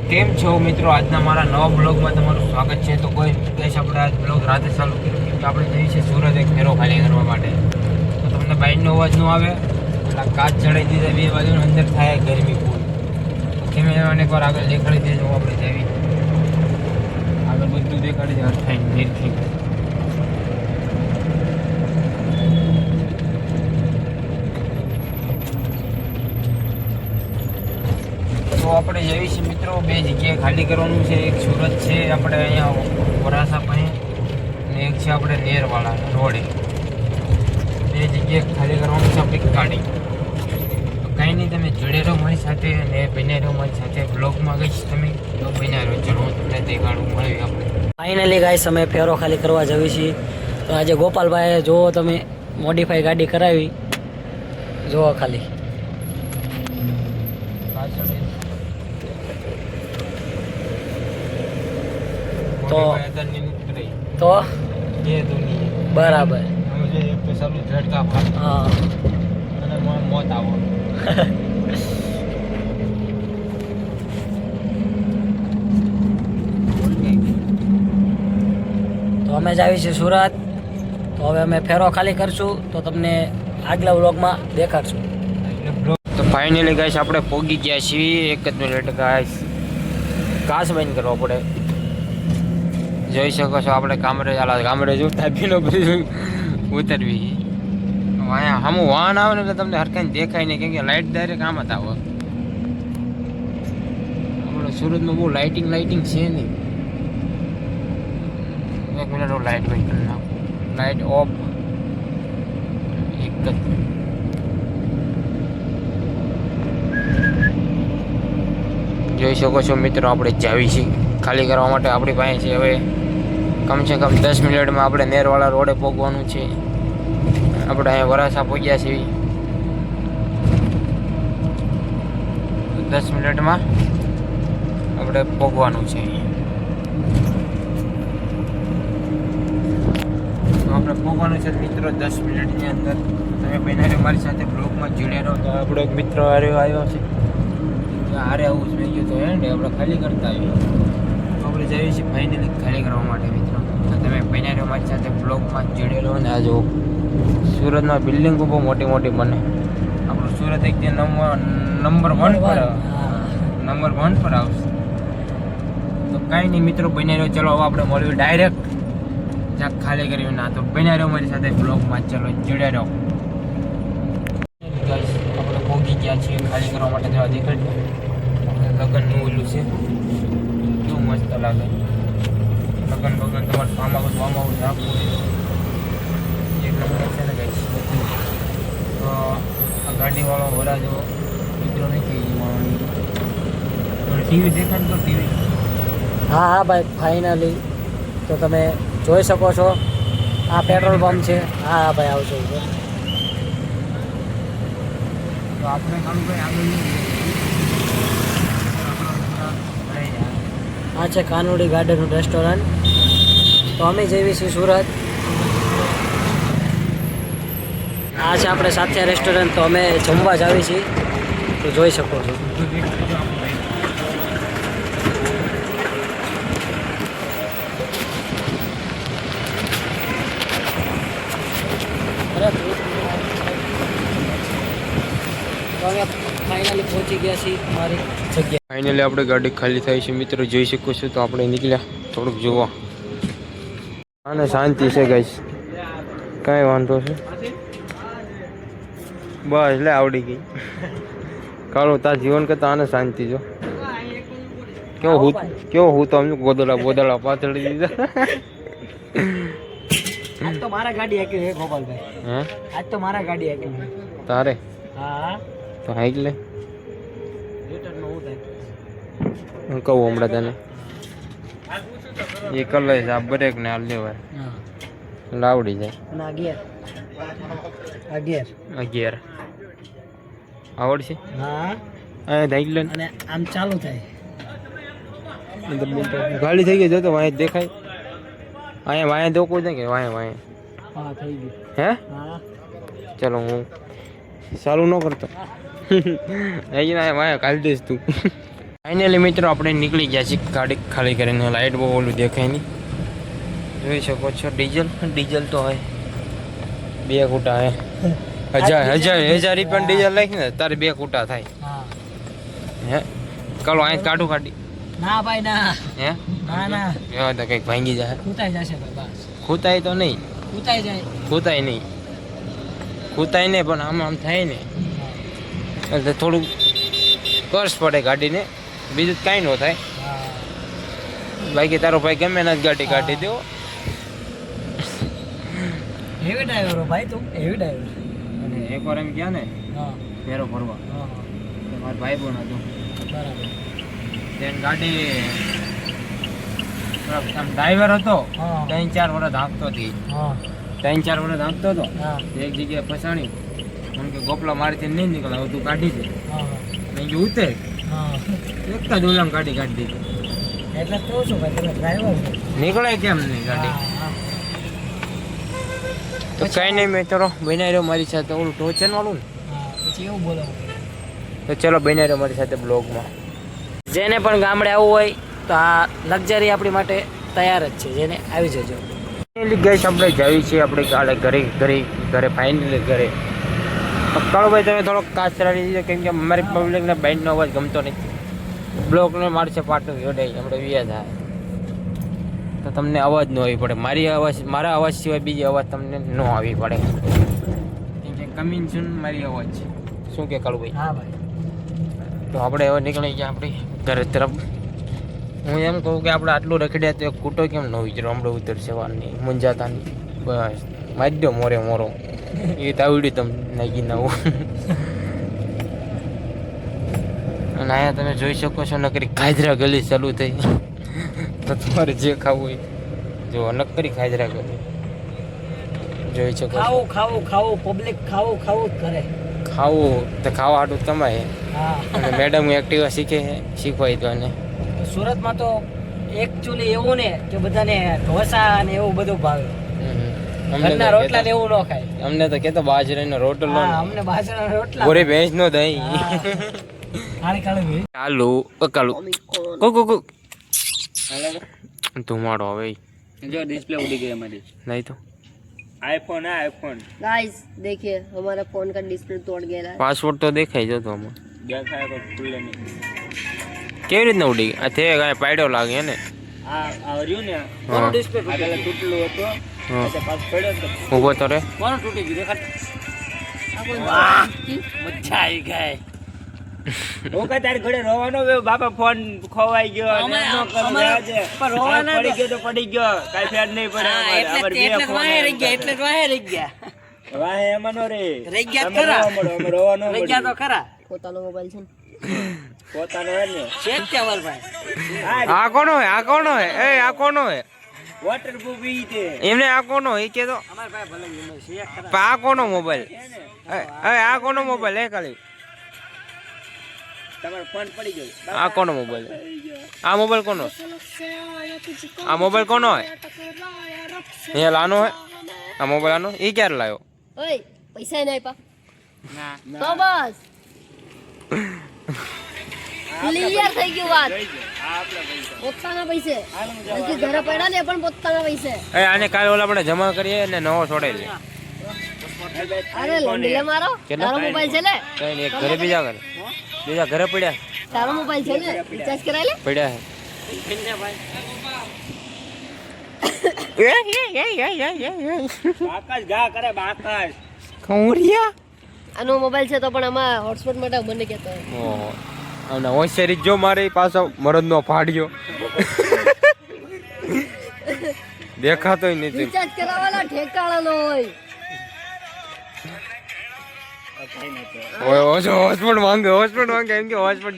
કેમ છો મિત્રો? આજના મારા નવા બ્લોગમાં તમારું સ્વાગત છે. તો કોઈ ગેસ આપણે આજ બ્લોગ રાતે ચાલુ કર્યું કેમ કે આપણે જઈએ છીએ સુરત એક ફેરો ખાલી કરવા માટે. તો તમને બાઇકનો અવાજ ન આવે એટલે કાચ ચડાવી દીધા બે બાજુ અંદર થાય ગરમી ફૂલ. તો કેમેરાને એકવાર આગળ દેખાડી દેજો. આપણે જઈએ આગળ બધું દેખાડી દે થાય નિરખી. તો આપણે જઈએ છીએ મિત્રો બે જગ્યાએ ખાલી કરવાનું છે. એક સુરત છે આપણે અહીંયા વરાસા પાસે અને એક છે આપણે નેરવાળા રોડે. બે જગ્યાએ ખાલી કરવાનું છે આપણી ગાડી. તો કાંઈ નહીં, તમે જોડે રહો મારી સાથે અને બન્યા રહો મારી સાથે. બ્લોગમાં ગઈશ તમે તો બન્યા રહો. ચલો હું તમને દેખાડું મળ્યું આપણે. ફાઇનલી ગાઈસ અમે ફેરો ખાલી કરવા જઈએ છીએ. તો આજે ગોપાલભાઈએ જુઓ તમે મોડિફાઈ ગાડી કરાવી, જુઓ ખાલી. તો બરાબર હા મોત આવો. તો અમે જ આવી છીએ સુરત. તો હવે અમે ફેરો ખાલી કરશું તો તમને આગલા વ્લોગમાં દેખાડશું. તો ફાઇનલી ગાઈસ આપણે પોગી ગયા છીએ. એક જ મિનિટ ગાઈસ, કાચ બંધ કરવો પડે. જોઈ શકો છો આપણે ગામડે જોતા પીનો બધું ઉતરવી. અહીંયા સામું વાહન આવે ને એટલે તમને હરખાઈને દેખાય નહીં, કેમ કે લાઇટ ડાયરેક્ટ આમ જ આવે. આપણે સુરતમાં બહુ લાઇટિંગ છે નહીં. એક મિનિટ હું લાઇટ બંધ કરી નાખું. Light of. એક જ જોઈ શકો છો મિત્રો, આપણે જાવી છીએ ખાલી કરવા માટે. આપણી પાસે છે હવે કમસે કમ 10 મિનિટમાં આપણે નેરવાળા રોડે પહોંચવાનું છે. આપણે અહીંયા વરાસા પહોંચ્યા છીએ. 10 મિનિટમાં આપણે પહોંચવાનું છે. આપણે પહોંચવાનું છે મિત્રો 10 મિનિટની અંદર. તમે બહેનારે મારી સાથે બ્લોગમાં જોડ્યા રહો. તો આપણો એક મિત્ર આવ્યો છે. હારે આવું જ નહીં ગયું તો એન્ડ આપણે ખાલી કરતા આવીએ. તો આપણે જઈએ છીએ ફાઇનલી ખાલી કરવા માટે મિત્રો. તો તમે બન્યા મારી સાથે બ્લોગમાં જોડેલો. ને આ જો સુરતમાં બિલ્ડિંગો બહુ મોટી બને. આપણું સુરત એક નંબર 1 પર આવશે. તો કાંઈ નહીં મિત્રો, બન્યા રહ્યો. ચલો હવે આપણે મળ્યું ડાયરેક્ટ જ્યાં ખાલી કર્યું ના. તો બન્યા રહ્યો મારી સાથે બ્લોગમાં. ચલો જોડ્યા રહો. આપણે પહોંચી ગયા છીએ ખાલી કરવા માટે. જવા દેખાડ્યું લગ્નનું ઓલું છે, કેવું મસ્ત લાગે. લગ્ન તમારે ફાર્મ હાઉસ રાખવું એક નંબર છે ને ગાઈસ. તો આ ગાડીવાળો વડા જેવો મિત્રો નથી. ટીવી દેખાડ તો ટીવી. હા ભાઈ ફાઇનલી તો તમે જોઈ શકો છો આ પેટ્રોલ પંપ છે. હા ભાઈ આવજો. તો આપણે કામ કંઈ આગળ આ છે કાનોડી ગાર્ડનનું રેસ્ટોરન્ટ. તો અમે જઈએ છીએ સુરત. આ છે આપણે સાથે રેસ્ટોરન્ટ. તો અમે જમવા જ આવી છીએ. તો જોઈ શકો છો. તો અમે ફાઇનલી પહોંચી ગયા છીએ અમારી જગ્યાએ. ફાઇનલી આપણે ગાડી ખાલી થાય છે મિત્રો, જોઈ શકો છો. તો આપણે નીકળ્યા થોડુંક જોવા. આને શાંતિ છે ગાઈસ, કાંઈ વાંધો છે. બસ એટલે આવડી ગઈ. કાળું તાર જીવન કરતા આને શાંતિ જો. કેવો હું તો અમને ગોદડા પાછળ દીધા. આજ તો મારા ગાડી હાકી હે ગોપાલભાઈ. હે આજ તો મારા ગાડી હાકી હે તારે. હા તો હાઈક લે. રિટર્નમાં હું થાય હું કહું હમણાં તને એ કર લઈશ. આ બ્રેક ને હાલ લેવાય એટલે આવડી જાય. અને 11 આવડશે. હા અહીંયા હાઈક લે. અને આમ ચાલુ થાય. ગાડી થઈ ગઈ જો તો વાંય દેખાય. અહીંયા વાંય દોકું છે કે વાંય હા થઈ ગયું. હે હા ચલો હું ચાલુ ન કરતો. અહીંયા વાંય કાઢી દઈશ તું. ફાઇનલી મિત્રો આપણે નીકળી ગયા છીએ ગાડી ખાલી કરીને. લાઇટ બહુ ઓલું દેખાય નહીં, જોઈ શકો છો. ડીઝલ તો હોય 2 કૂટા હે. 1000 રૂપિયા ડીઝલ લાગી ને તારે 2 કૂટા થાય. હા હે કાલો અહીં કાઢું કાઢી. ના ભાઈ ના. હે ના ના એવા તો કંઈક ભાંગી જાય. ખૂતાઈ જશે ભાઈ બસ. ખૂતાય તો નહીં, ખૂતાઈ જાય. ખૂતાય નહીં પણ આમ થાય ને એટલે થોડું કર્સ પડે ગાડીને, બીજું કાંઈ ન થાય. હા બાકી તારો ભાઈ ગમે ના જ ગાડી કાઢી દો. હેવી ડ્રાઈવર હો ભાઈ તું, હેવી ડ્રાઈવર. અને એકવાર એમ ગયા ને હા ફેરો ફરવા, હા તો મારો ભાઈ પણ હતો. બરાબર. તેને ગાડી આમ ડ્રાઈવર હતો, હા 3-4 વર્ષ હાંકતો હતી. હા 3-4 વર્ષ હાંકતો હતો. હા એક જગ્યાએ ફસાણી, એમ કે ગોપલા મારથી નહીં નીકળે, હવે તું કાઢી દે. હા મેં કીધું ઉતર. હા એક જ ઓલામ ગાડી કાઢી દીધી. એટલે કહું છું ભાઈ તમે ડ્રાઈવર છો. નીકળે કેમ નહીં ગાડી? હા તો કઈ નહીં મિત્રો, બનાવી રહ્યો મારી સાથે ઓલું ટોચન વાળું ને. હા પછી એવું બોલો. તો ચલો બનાવી રહ્યો મારી સાથે બ્લોગમાં. જેને પણ ગામડે આવવું હોય તો આ લક્ઝરી આપણી માટે તૈયાર જ છે, જેને આવી જજો. ગેસ આપણે જઈએ છીએ આપણે કાલે ઘરે ફાઇનલી ઘરે. કાળુભાઈ તમે થોડોક કાચરાવી દીધો, કેમ કે અમારી પબ્લિકને બાઇકનો અવાજ ગમતો નથી. બ્લોકને મારશે પાટું જોડે આપણે વ્યા થાય તો તમને અવાજ ન આવી પડે. મારા અવાજ સિવાય બીજી અવાજ તમને ન આવી પડે, કેમ કે કમિંગ સૂન મારી અવાજ છે. શું કે કાળુભાઈ? હા ભાઈ. તો આપણે હવે નીકળી ગયા આપણી ઘર તરફ. હું એમ કહું કે આપણે આટલું રખડ્યા તો એક કૂટો કેમ ન વિચારો હમણાં ઉતરશે વારની મુંજાતાની. બસ મારી દો મોરો એ તો આવડ્યું તમને નાગી નવું. અને અહીંયા તમે જોઈ શકો છો નકરી ખાજરા ગલી ચાલુ થઈ. તો તમારે જે ખાવું હોય જો નકરી ખાજરા ગલી જોઈ શકો છો. ખાવું પબ્લિક ખાવું જ કરે. ખાવું તો ખાવા હાટું તમારે. હા અને મેડમ એક્ટિવા શીખવાય તો અને સુરતમાં તો એકચ્યુઅલી એવું ને કે બધાને ઢોસા ને એવું બધું ભાવે. ઘરના રોટલા ને એવું ન ખાય. અમને તો કેતો બાજરાનો રોટલો હા અમને બાજરાના રોટલા. ગોરે ભેંસ નો દહીં. ચાલુ કાલુ કુ ધુમાડો હવે जो डिस्प्ले उड़ी गई हमारी। नहीं तो आईफोन है आईफोन। गाइस देखिए हमारा फोन का डिस्प्ले तोड़ गया है। पासवर्ड तो देखाई जो तो हम देखा है खुले नहीं કેવી રીતના ઉડી ગઈ? આ તે કાંઈ પાડ્યો લાગે ને. आ રહ્યું ને કોનો ડિસ્પ્લે આગળ તૂટેલું હતો હા. એટલે પાછો પડ્યો તો ઊભો તો રે. કોનો તૂટી ગયું દેખાડ મજા આવી ગઈ. હું કઈ તારી ઘરે રોવાનો બે બાપા ફોન ખોવાઈ ગયો અને એમ ન કરો આજે પણ રોવાના પડી ગયો તો પડી ગયો કાઈ ફેર નહીં પડે એટલે વાહે રહી ગયા. વાહે એમાં નો રે રહી ગયા તમે ખરા. રોવા મળો અમે રોવાનો રહી ગયા તો ખરા. પોતાનો મોબાઈલ છે ને પોતાનો હે ને છે જ કેવલભાઈ. આ કોનો હે? આ કોનો હે? એ આ કોનો હે? વોટરપ્રૂફ ઈ તે એમને આ કોનો એ કે તો અમાર ભાઈ ભલે ગમે છે ખરા. પણ આ કોનો મોબાઈલ? એ આ કોનો મોબાઈલ હે? ખાલી તમારો ફોન પડી ગયો આ કોનો મોબાઈલ? આ મોબાઈલ કોનો? આ મોબાઈલ કોનો હે? એ લાનો હે? આ મોબાઈલ આનો? એ ક્યારે લાવ્યો? ઓય પૈસા નહીં આપ્યા ના તો બસ ક્લિયર થઈ ગયું વાત. આ આપણા પૈસા પોતાના પૈસે હજી ઘરે પડ્યા ને એ પણ પોતાના પૈસે. એ આને કાલે ઓલા આપણે જમા કરીએ ને નવો છોડાઈ લે. અરે લંડી લે મારો કેટલા? તારો મોબાઈલ છે ને કઈ નહીં, એક ઘરે બીજા ઘરે પડ્યા તારો મોબાઈલ છે ને રિચાર્જ કરાવી લે. પડ્યા હે. આકાશ ગા કરે આકાશ કૌરિયા આનો મોબાઈલ છે તો પણ આમાં હોટસ્પોટ માટે બંને કહેતો હોય. ઓહો અને હોશિયારી જો મારે પાછો મરદનો ફાડ્યો દેખાતોય નથી. રિચાર્જ કરાવવાના ઠેકાણાનો હોય. ઓય હોસ્પિટલ માંગે એમ કે હોસ્પિટલ